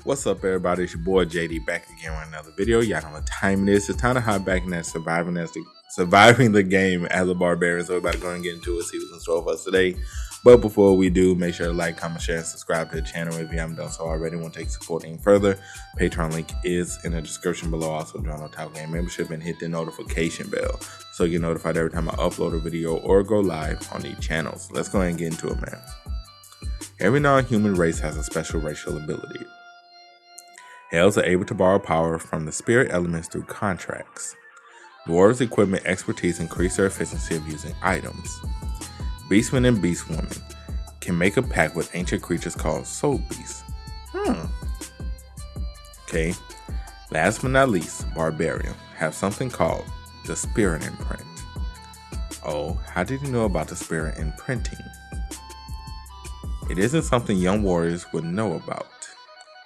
What's up, everybody? It's your boy JD back again with another video. Y'all know what time it is. It's time to hop back in that surviving the game as a barbarian. So we're about to go and get into it, see what's in store for us today. But before we do, make sure to like, comment, share, and subscribe to the channel if you haven't done so already. Want to take support any further? Patreon link is in the description below. Also, join the Otaku Game membership and hit the notification bell so you get notified every time I upload a video or go live on these channels. Let's go ahead and get into it, man. Every non-human race has a special racial ability. Elves are able to borrow power from the spirit elements through contracts. Dwarves' equipment expertise increase their efficiency of using items. Beastmen and beastwomen can make a pact with ancient creatures called soul beasts. Okay. Last but not least, Barbarian have something called the spirit imprint. Oh, how did you know about the spirit imprinting? It isn't something young warriors would know about.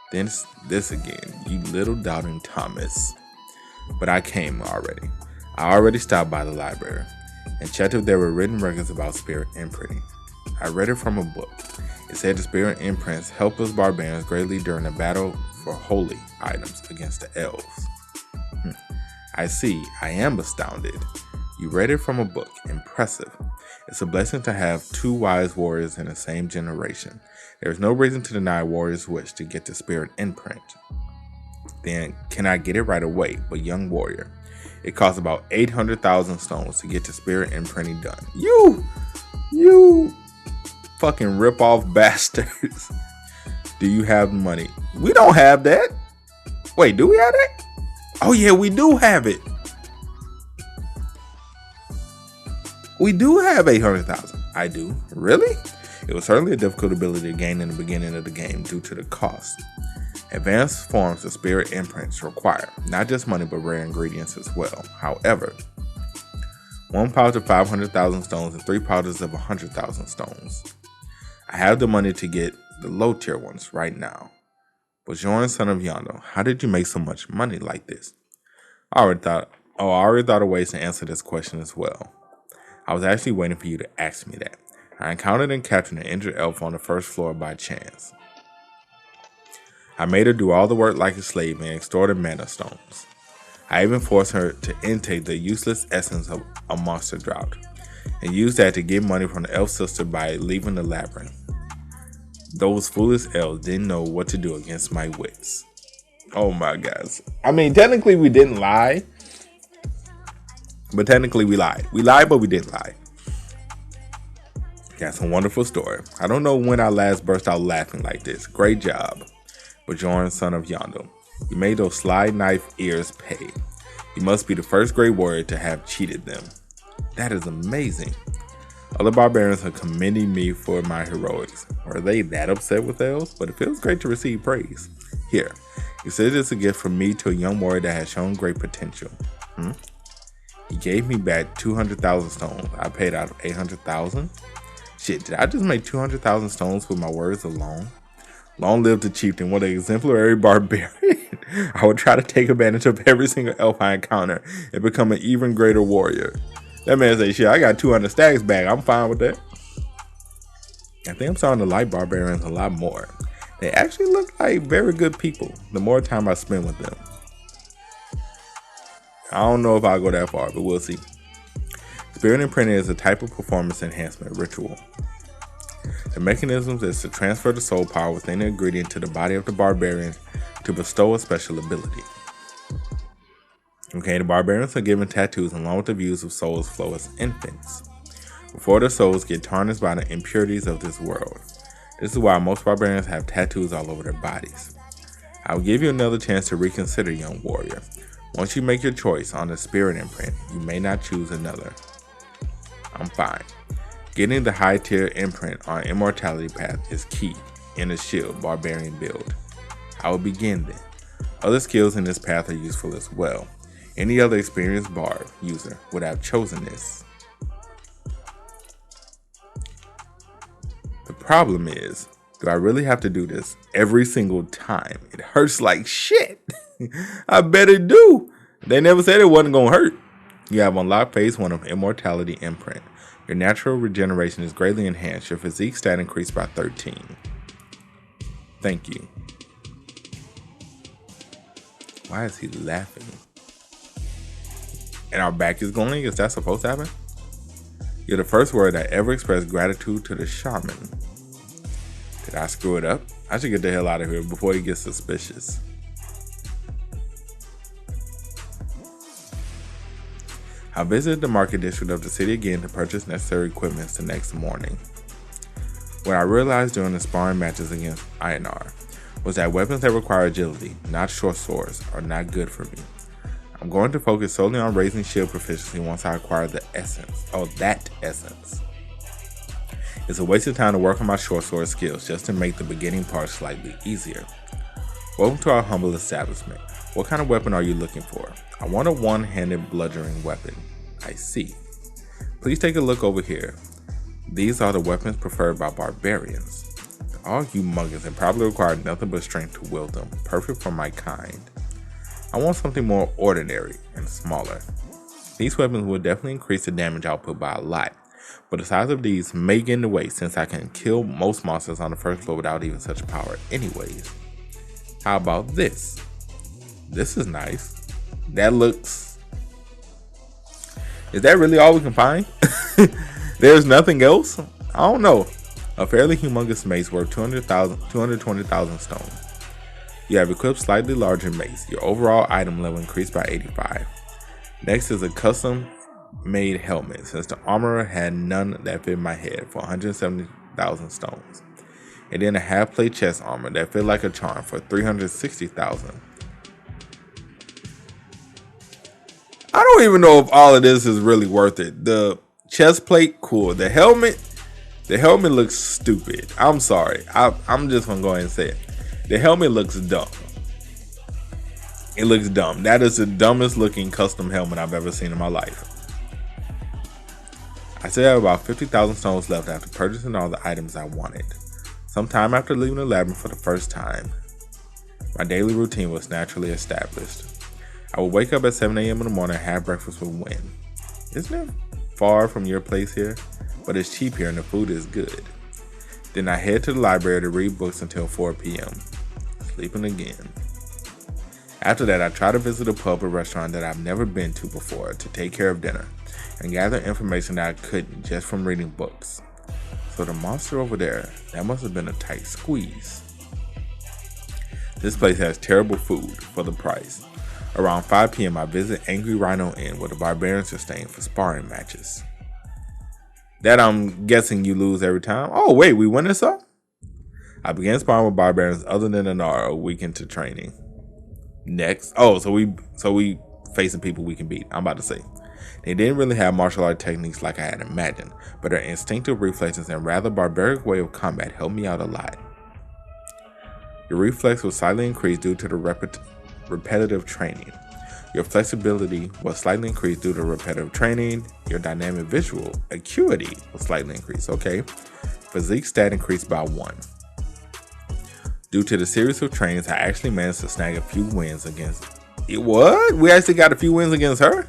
Then this again, you little doubting Thomas. But I came already. I already stopped by the library and checked if there were written records about spirit imprinting. I read it from a book. It said the spirit imprints help us barbarians greatly during the battle for holy items against the elves. I see. I am astounded. You read it from a book. Impressive. It's a blessing to have two wise warriors in the same generation. There is no reason to deny a warrior's wish to get the spirit imprint. Then, can I get it right away? But young warrior, it costs about 800,000 stones to get the spirit imprinting done. You fucking rip-off bastards. Do you have money? We don't have that. Wait, do we have that? Oh yeah, we do have it. We do have 800,000. I do. Really? It was certainly a difficult ability to gain in the beginning of the game due to the cost. Advanced forms of spirit imprints require not just money but rare ingredients as well. However, 1 pouch of 500,000 stones and 3 pouches of 100,000 stones. I have the money to get the low tier ones right now. But Bjorn, son of Yandel, how did you make so much money like this? I already thought of ways to answer this question as well. I was actually waiting for you to ask me that. I encountered and captured an injured elf on the first floor by chance. I made her do all the work like a slave and extorted mana stones. I even forced her to intake the useless essence of a monster drought, and used that to get money from the elf sister by leaving the labyrinth. Those foolish elves didn't know what to do against my wits. Oh my gosh. I mean, technically we didn't lie. But technically we lied. We lied, but we didn't lie. That's a wonderful story. I don't know when I last burst out laughing like this. Great job, Bjorn, son of Yandel. You made those slide knife ears pay. You must be the first great warrior to have cheated them. That is amazing. Other barbarians are commending me for my heroics. Were they that upset with elves? But it feels great to receive praise. Here, you said it's a gift from me to a young warrior that has shown great potential. He gave me back 200,000 stones. I paid out 800,000. Shit, did I just make 200,000 stones with my words alone? Long live the chieftain, what an exemplary barbarian. I will try to take advantage of every single elf I encounter and become an even greater warrior. That man say, shit, I got 200 stacks back. I'm fine with that. I think I'm starting to like barbarians a lot more. They actually look like very good people the more time I spend with them. I don't know if I'll go that far, but we'll see. Spirit imprinting is a type of performance enhancement ritual. The mechanism is to transfer the soul power within the ingredient to the body of the barbarian to bestow a special ability. Okay, the barbarians are given tattoos along with the views of souls flow as infants, before their souls get tarnished by the impurities of this world. This is why most barbarians have tattoos all over their bodies. I will give you another chance to reconsider, young warrior. Once you make your choice on the spirit imprint, you may not choose another. I'm fine. Getting the high tier imprint on immortality path is key in the shield barbarian build. I will begin then. Other skills in this path are useful as well. Any other experienced barb user would have chosen this. The problem is, do I really have to do this every single time? It hurts like shit. I bet it do. They never said it wasn't gonna hurt. You have unlocked phase 1 of immortality imprint. Your natural regeneration is greatly enhanced. Your physique stat increased by 13. Thank you. Why is he laughing? And our back is glowing? Is that supposed to happen? You're the first word I ever expressed gratitude to the shaman. Did I screw it up? I should get the hell out of here before he gets suspicious. I visited the market district of the city again to purchase necessary equipment the next morning. What I realized during the sparring matches against Einar was that weapons that require agility, not short swords, are not good for me. I'm going to focus solely on raising shield proficiency once I acquire the essence. Oh, that essence. It's a waste of time to work on my short sword skills just to make the beginning part slightly easier. Welcome to our humble establishment. What kind of weapon are you looking for? I want a one-handed bludgeoning weapon. I see. Please take a look over here. These are the weapons preferred by barbarians. They're all humongous and probably require nothing but strength to wield them. Perfect for my kind. I want something more ordinary and smaller. These weapons will definitely increase the damage output by a lot, but the size of these may get in the way since I can kill most monsters on the first floor without even such power anyways. How about this? This is nice. That looks... Is that really all we can find? There's nothing else? I don't know. A fairly humongous mace worth 220,000 stone. You have equipped slightly larger mace. Your overall item level increased by 85. Next is a custom made helmet, since the armorer had none that fit my head, for 170,000 stones. And then a half plate chest armor that fit like a charm for 360,000. I don't even know if all of this is really worth it. The chest plate, cool. The helmet looks stupid. I'm sorry. I'm just gonna go ahead and say it. The helmet looks dumb. It looks dumb. That is the dumbest looking custom helmet I've ever seen in my life. I still have about 50,000 stones left after purchasing all the items I wanted. Sometime after leaving the labyrinth for the first time, my daily routine was naturally established. I would wake up at 7 a.m. in the morning and have breakfast with Win. Isn't it far from your place here? But it's cheap here and the food is good. Then I head to the library to read books until 4 p.m. Sleeping again. After that, I try to visit a pub or restaurant that I've never been to before to take care of dinner and gather information that I couldn't just from reading books. So the monster over there, that must have been a tight squeeze. This place has terrible food for the price. Around 5 p.m. I visit Angry Rhino Inn where the barbarians are staying for sparring matches. That I'm guessing you lose every time. Oh wait, we win this up? I began sparring with barbarians other than Anara a week into training. Next. Oh, so we facing people we can beat. I'm about to say. They didn't really have martial art techniques like I had imagined, but their instinctive reflexes and rather barbaric way of combat helped me out a lot. Your reflex was slightly increased due to the repetitive training. Your flexibility was slightly increased due to repetitive training. Your dynamic visual acuity was slightly increased. Okay. Physique stat increased by 1. Due to the series of trainings, I actually managed to snag a few wins against... What? We actually got a few wins against her?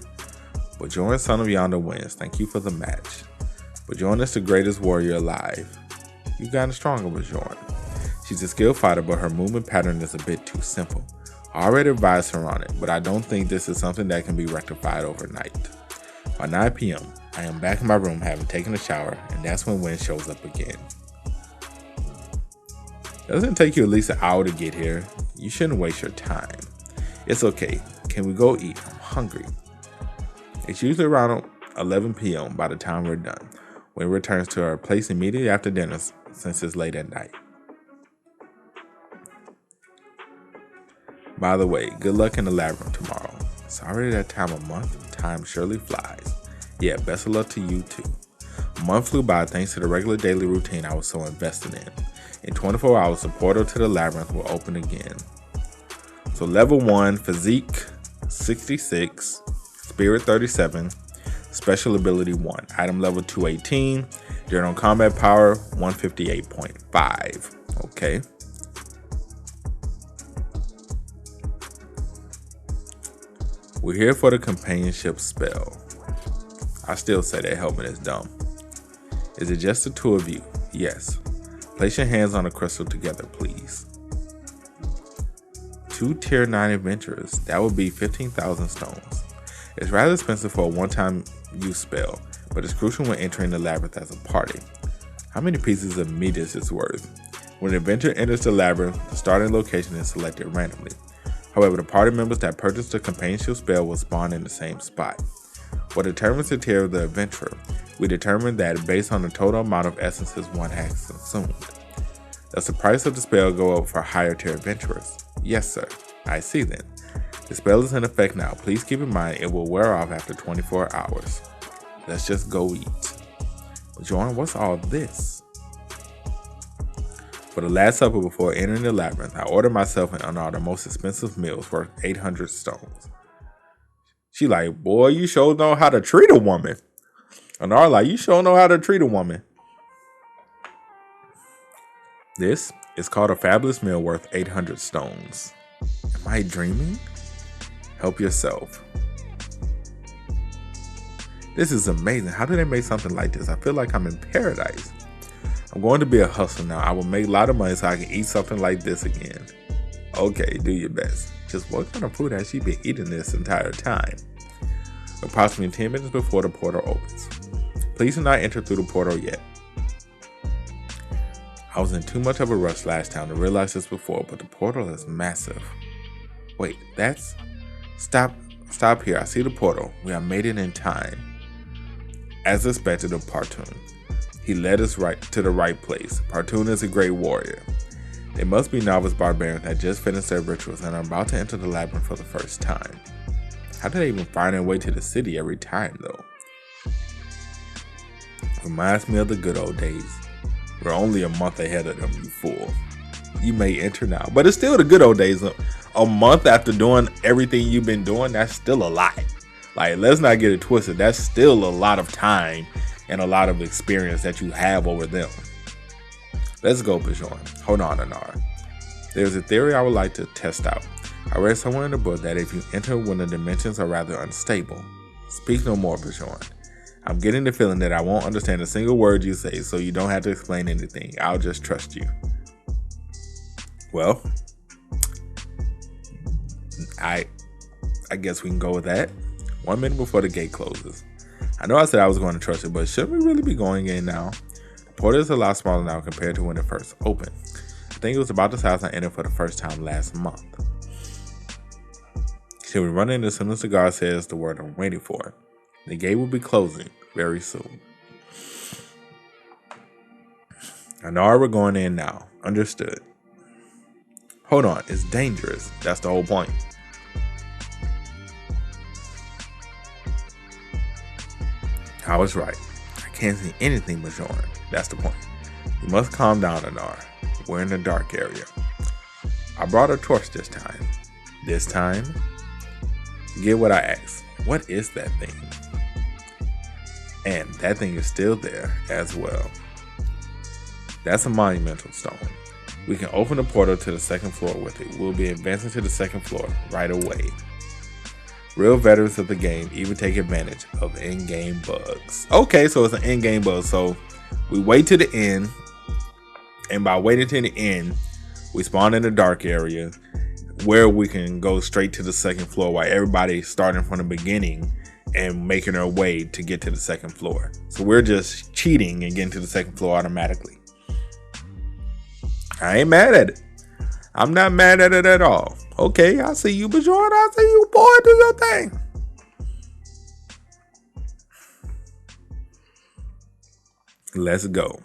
Bjorn, son of Yandel, wins. Thank you for the match. Bjorn is the greatest warrior alive. You've gotten stronger, Bjorn. She's a skilled fighter, but her movement pattern is a bit too simple. I already advised her on it, but I don't think this is something that can be rectified overnight. By 9 p.m., I am back in my room having taken a shower, and that's when Win shows up again. Doesn't it take you at least an hour to get here? You shouldn't waste your time. It's okay. Can we go eat? I'm hungry. It's usually around 11 p.m. by the time we're done. Win returns to her place immediately after dinner since it's late at night. By the way, good luck in the labyrinth tomorrow. It's already that time of month. Time surely flies. Yeah, best of luck to you too. A month flew by thanks to the regular daily routine I was so invested in. In 24 hours, the portal to the labyrinth will open again. So level 1, physique 66, spirit 37, special ability 1, item level 218, general combat power 158.5. Okay. We're here for the companionship spell. I still say that helmet is dumb. Is it just the two of you? Yes. Place your hands on the crystal together, please. 2 tier 9 adventurers. That would be 15,000 stones. It's rather expensive for a one-time use spell, but it's crucial when entering the labyrinth as a party. How many pieces of meat is this worth? When an adventurer enters the labyrinth, the starting location is selected randomly. However, the party members that purchase the companionship spell will spawn in the same spot. What determines the tier of the adventurer? We determine that based on the total amount of essences one has consumed. Does the price of the spell go up for higher tier adventurers? Yes, sir. I see then. The spell is in effect now. Please keep in mind it will wear off after 24 hours. Let's just go eat. Bjorn, what's all this? For the last supper before entering the labyrinth, I ordered myself and Anar the most expensive meals worth 800 stones. She like, boy, you sure know how to treat a woman. Anar like, you sure know how to treat a woman. This is called a fabulous meal worth 800 stones. Am I dreaming? Help yourself. This is amazing. How do they make something like this? I feel like I'm in paradise. I'm going to be a hustler now. I will make a lot of money so I can eat something like this again. Okay, do your best. Just what kind of food has she been eating this entire time? Approximately 10 minutes before the portal opens. Please do not enter through the portal yet. I was in too much of a rush last time to realize this before, but the portal is massive. Wait, that's... Stop here. I see the portal. We have made it in time. As expected of Partoon. He led us right to the right place. Partoon is a great warrior. They must be novice barbarians that just finished their rituals and are about to enter the labyrinth for the first time. How do they even find their way to the city every time, though? Reminds me of the good old days. We're only a month ahead of them, you fool. You may enter now, but it's still the good old days. A month after doing everything you've been doing, that's still a lot. Like, let's not get it twisted. That's still a lot of time and a lot of experience that you have over them. Let's go, Bjorn. Hold on, Anar. There's a theory I would like to test out. I read somewhere in the book that if you enter when the dimensions are rather unstable. Speak no more, Bjorn. I'm getting the feeling that I won't understand a single word you say, so you don't have to explain anything. I'll just trust you. Well, I guess we can go with that. 1 minute before the gate closes. I know I said I was going to trust it, but should we really be going in now? The portal is a lot smaller now compared to when it first opened. I think it was about the size I entered for the first time last month. Should we run in as soon as the guard says the word I'm waiting for? The gate will be closing very soon. I know we're going in now. Understood. Hold on, it's dangerous. That's the whole point. I was right. I can't see anything but Bjorn. That's the point. You must calm down, Anar. We're in the dark area. I brought a torch this time. This time? Get what I asked. What is that thing? And that thing is still there as well. That's a monumental stone. We can open the portal to the second floor with it. We'll be advancing to the second floor right away. Real veterans of the game even take advantage of in-game bugs. Okay, so it's an in-game bug. So we wait to the end, and by waiting to the end, we spawn in the dark area where we can go straight to the second floor while everybody's starting from the beginning and making their way to get to the second floor. So we're just cheating and getting to the second floor automatically. I ain't mad at it. I'm not mad at it at all. Okay, I see you, Bjorn. I see you, boy. Do your thing. Let's go.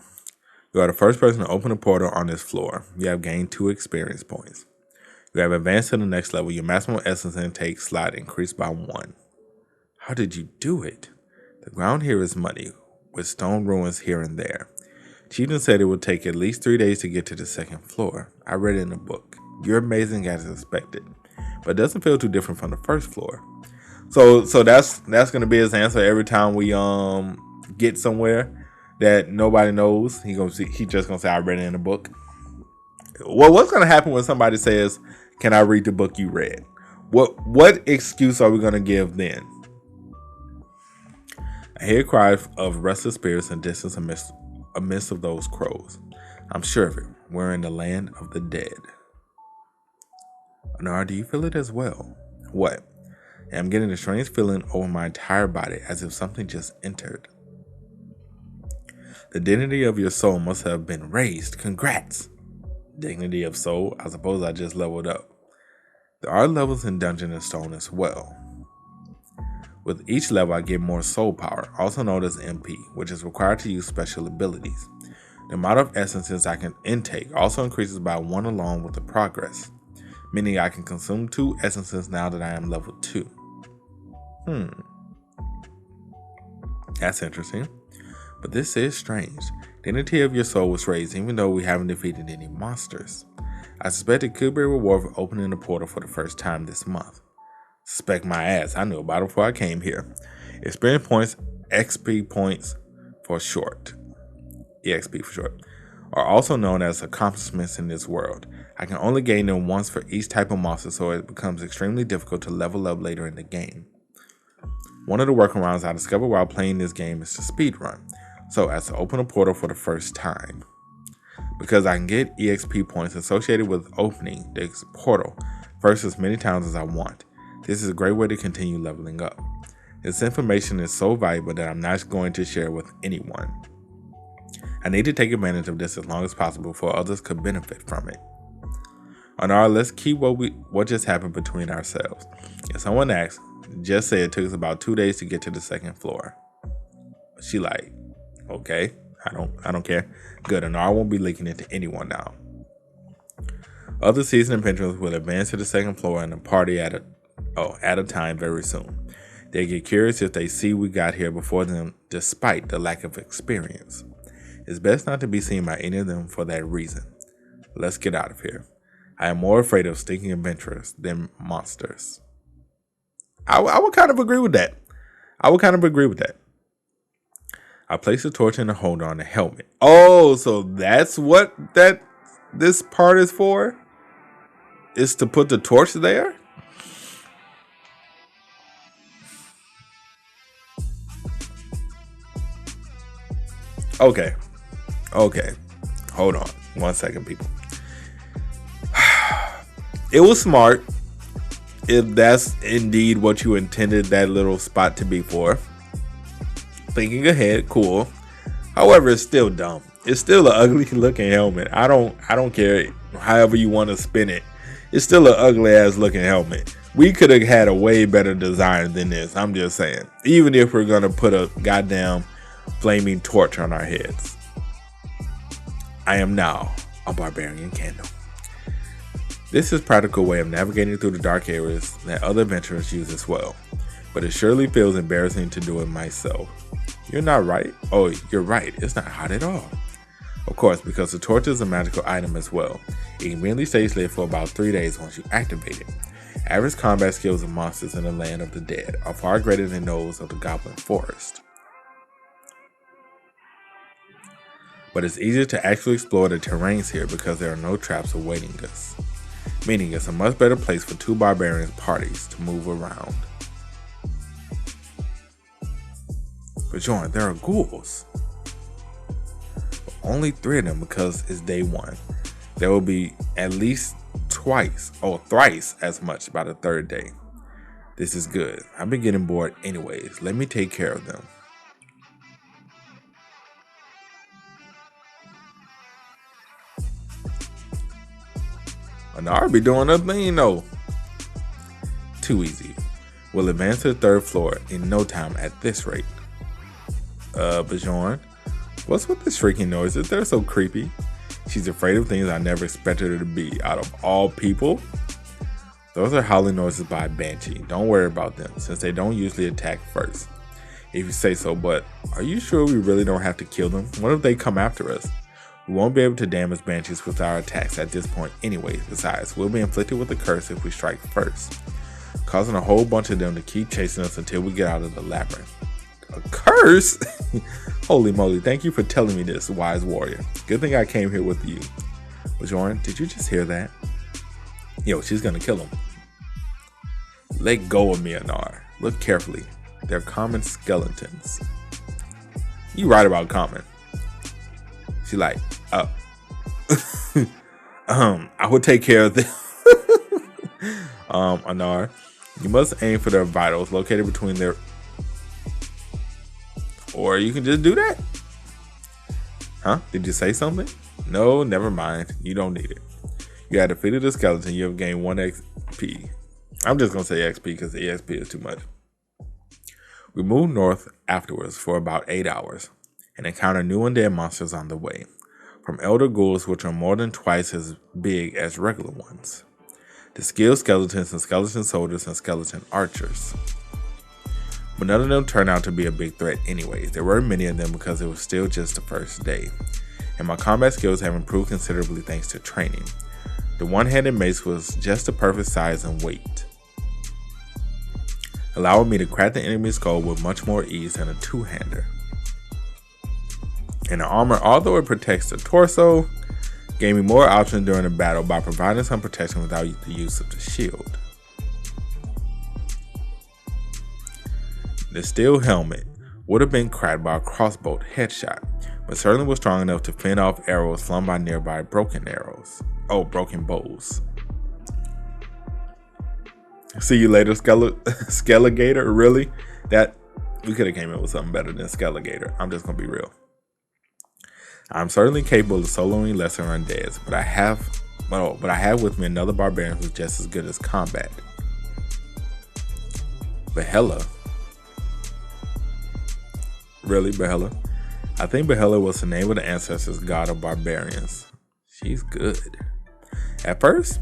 You are the first person to open a portal on this floor. You have gained 2 experience points. You have advanced to the next level. Your maximum essence intake slot increased by 1. How did you do it? The ground here is muddy, with stone ruins here and there. Chieftain said it would take at least 3 days to get to the second floor. I read it in the book. You're amazing as expected, but it doesn't feel too different from the first floor. So that's gonna be his answer every time we get somewhere that nobody knows. He just gonna say I read it in the book. Well, what's gonna happen when somebody says, "Can I read the book you read?" What excuse are we gonna give then? I hear cries of restless spirits in distance amidst of those crows. I'm sure of it. We're in the land of the dead. Anar, do you feel it as well? What? I'm getting a strange feeling over my entire body as if something just entered. The dignity of your soul must have been raised. Congrats! Dignity of soul? I suppose I just leveled up. There are levels in Dungeon and Stone as well. With each level I get more soul power, also known as MP, which is required to use special abilities. The amount of essences I can intake also increases by 1 along with the progress, meaning I can consume 2 essences now that I am level 2. That's interesting. But this is strange. The dignity of your soul was raised even though we haven't defeated any monsters. I suspect it could be a reward for opening the portal for the first time this month. Suspect my ass, I knew about it before I came here. Experience points, XP points for short, EXP for short, are also known as accomplishments in this world. I can only gain them once for each type of monster, so it becomes extremely difficult to level up later in the game. One of the workarounds I discovered while playing this game is to speedrun, so as to open a portal for the first time. Because I can get EXP points associated with opening the portal first as many times as I want. This is a great way to continue leveling up. This information is so valuable that I'm not going to share with anyone. I need to take advantage of this as long as possible before others could benefit from it. Anar, let's keep what just happened between ourselves. If someone asks, just say it took us about 2 days to get to the 2nd floor. She like, okay, I don't care. Good, Anar won't be leaking it to anyone now. Other seasoned patrons will advance to the 2nd floor and party at a time very soon. They get curious if they see we got here before them despite the lack of experience. It's best not to be seen by any of them for that reason. Let's get out of here. I am more afraid of stinking adventurers than monsters. I would kind of agree with that. I place the torch in the holder on the helmet. Oh, so that's what this part is for? Is to put the torch there? Okay. Hold on. 1 second, people. It was smart. If that's indeed what you intended that little spot to be for. Thinking ahead, cool. However, it's still dumb. It's still an ugly looking helmet. I don't care however you want to spin it. It's still an ugly ass looking helmet. We could have had a way better design than this. I'm just saying. Even if we're gonna put a goddamn flaming torch on our heads. I am now a barbarian candle. This is a practical way of navigating through the dark areas that other adventurers use as well, but it surely feels embarrassing to do it myself. You're not right? Oh, you're right. It's not hot at all. Of course, because the torch is a magical item as well. It can really stays lit for about 3 days once you activate it. Average combat skills of monsters in the land of the dead are far greater than those of the goblin forest. But it's easier to actually explore the terrains here because there are no traps awaiting us. Meaning it's a much better place for 2 barbarian parties to move around. But Bjorn, there are ghouls. But only 3 of them because it's day 1. There will be at least thrice as much by the 3rd day. This is good. I've been getting bored anyways. Let me take care of them. Anar be doing a thing though. Too easy. We'll advance to the 3rd floor in no time at this rate. Bjorn, what's with the shrieking noises? They're so creepy. She's afraid of things I never expected her to be. Out of all people, those are howling noises by a banshee. Don't worry about them since they don't usually attack first. If you say so, but are you sure we really don't have to kill them? What if they come after us? We won't be able to damage banshees with our attacks at this point anyways. Besides, we'll be inflicted with a curse if we strike first, causing a whole bunch of them to keep chasing us until we get out of the labyrinth. A curse? Holy moly, thank you for telling me this, wise warrior. Good thing I came here with you. Bjorn, did you just hear that? Yo, she's gonna kill him. Let go of me, Anar. Look carefully. They're common skeletons. You right about common. She like, I will take care of them. Anar. You must aim for their vitals located between their... Or you can just do that. Huh? Did you say something? No, never mind. You don't need it. You have defeated the skeleton. You have gained 1 XP. I'm just going to say XP because the EXP is too much. We move north afterwards for about 8 hours and encounter new undead monsters on the way. From elder ghouls, which are more than twice as big as regular ones, to skilled skeletons and skeleton soldiers and skeleton archers. But none of them turned out to be a big threat anyways. There were many of them because it was still just the first day, and my combat skills have improved considerably thanks to training. The one-handed mace was just the perfect size and weight, allowing me to crack the enemy's skull with much more ease than a two-hander. And the armor, although it protects the torso, gave me more options during the battle by providing some protection without the use of the shield. The steel helmet would have been cracked by a crossbow headshot, but certainly was strong enough to fend off arrows flung by nearby broken bows. See you later, Skelegator. Really? That we could have came in with something better than Skelegator. I'm just gonna be real. I'm certainly capable of soloing lesser undeads, but I have with me another barbarian who's just as good as combat. Behela. Really, Behela? I think Behela was the name of the ancestors' god of barbarians. She's good. I first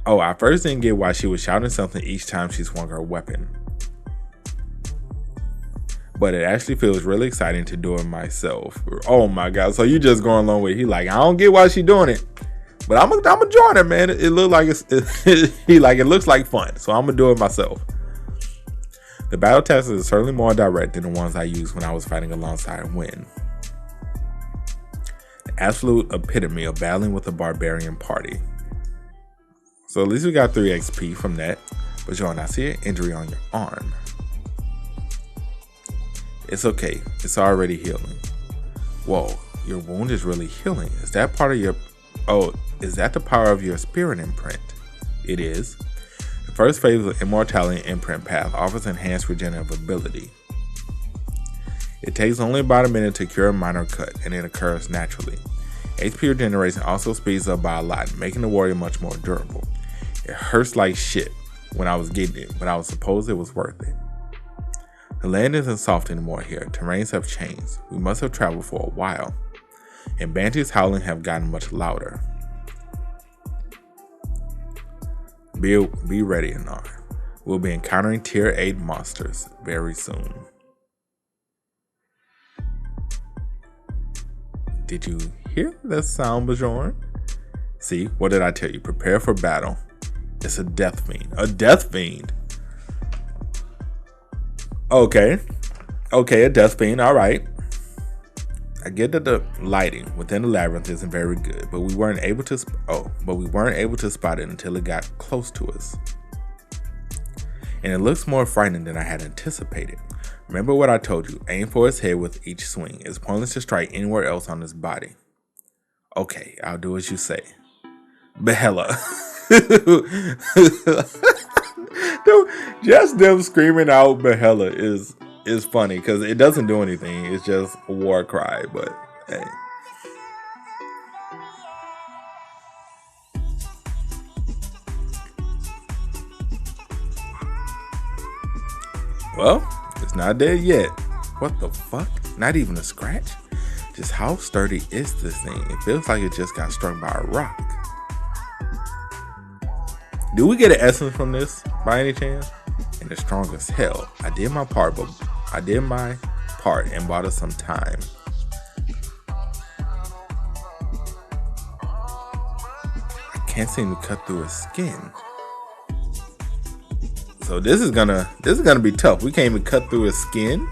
didn't get why she was shouting something each time she swung her weapon. But it actually feels really exciting to do it myself. Oh my god, so you just going along with it. He like, I don't get why she doing it, but I'm gonna join her, man. It look like it looks like fun, so I'm gonna do it myself. The battle tactics are certainly more direct than the ones I used when I was fighting alongside Wynn. The absolute epitome of battling with a barbarian party. So at least we got 3 XP from that. But Bjorn, I see an injury on your arm. It's okay. It's already healing. Whoa, your wound is really healing. Is that part of your... Oh, is that the power of your spirit imprint? It is. The first phase of Immortality Imprint Path offers enhanced regenerative ability. It takes only about a minute to cure a minor cut, and it occurs naturally. HP regeneration also speeds up by a lot, making the warrior much more durable. It hurts like shit when I was getting it, but I was supposed it was worth it. The land isn't soft anymore here. Terrains have changed. We must have traveled for a while, and Banshee's howling have gotten much louder. Be ready, Anar. We'll be encountering tier 8 monsters very soon. Did you hear that sound, Bjorn? See, what did I tell you? Prepare for battle. It's a death fiend. A death fiend? Okay, a death fiend, alright. I get that the lighting within the labyrinth isn't very good, but we weren't able to spot it until it got close to us. And it looks more frightening than I had anticipated. Remember what I told you, aim for his head with each swing. It's pointless to strike anywhere else on his body. Okay, I'll do as you say. Behela. Dude, just them screaming out Behela is funny because it doesn't do anything. It's just a war cry, but hey. Well, it's not dead yet. What the fuck? Not even a scratch? Just how sturdy is this thing? It feels like it just got struck by a rock. Do we get an essence from this by any chance? And it's strong as hell. I did my part and bought us some time. I can't seem to cut through his skin. So this is gonna be tough. We can't even cut through his skin.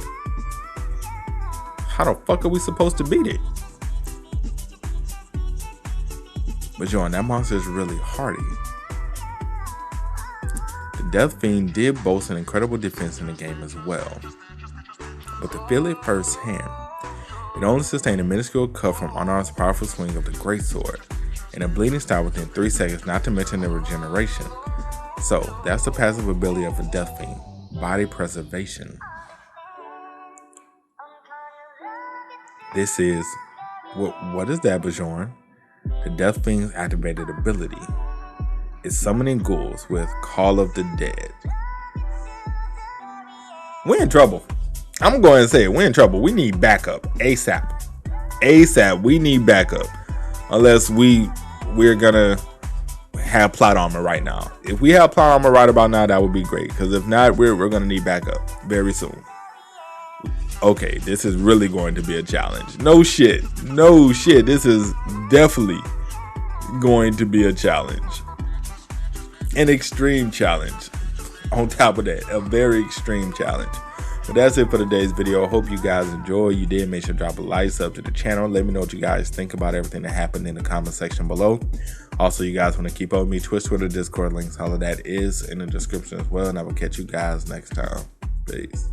How the fuck are we supposed to beat it? But Bjorn, that monster is really hardy. The Death Fiend did boast an incredible defense in the game as well. But to feel it firsthand, it only sustained a minuscule cut from Anar's powerful swing of the greatsword, and a bleeding stop within 3 seconds, not to mention the regeneration. So that's the passive ability of a Death Fiend, body preservation. This is, what is that, Bjorn? The Death Fiend's activated ability is summoning ghouls with Call of the Dead. We're in trouble. I'm going to say it. We're in trouble. We need backup ASAP. ASAP. We need backup. Unless we're gonna have plot armor right now. If we have plot armor right about now, that would be great. Because if not, we're gonna need backup very soon. Okay, this is really going to be a challenge. No shit. No shit. This is definitely going to be a challenge. An extreme challenge. On top of that, a very extreme challenge. But that's it for today's video. I hope you guys enjoy. You did, make sure to drop a like, sub to the channel. Let me know what you guys think about everything that happened in the comment section below. Also, you guys want to keep up with me, Twitch, Twitter, Discord, links, all of that is in the description as well. And I will catch you guys next time. Peace.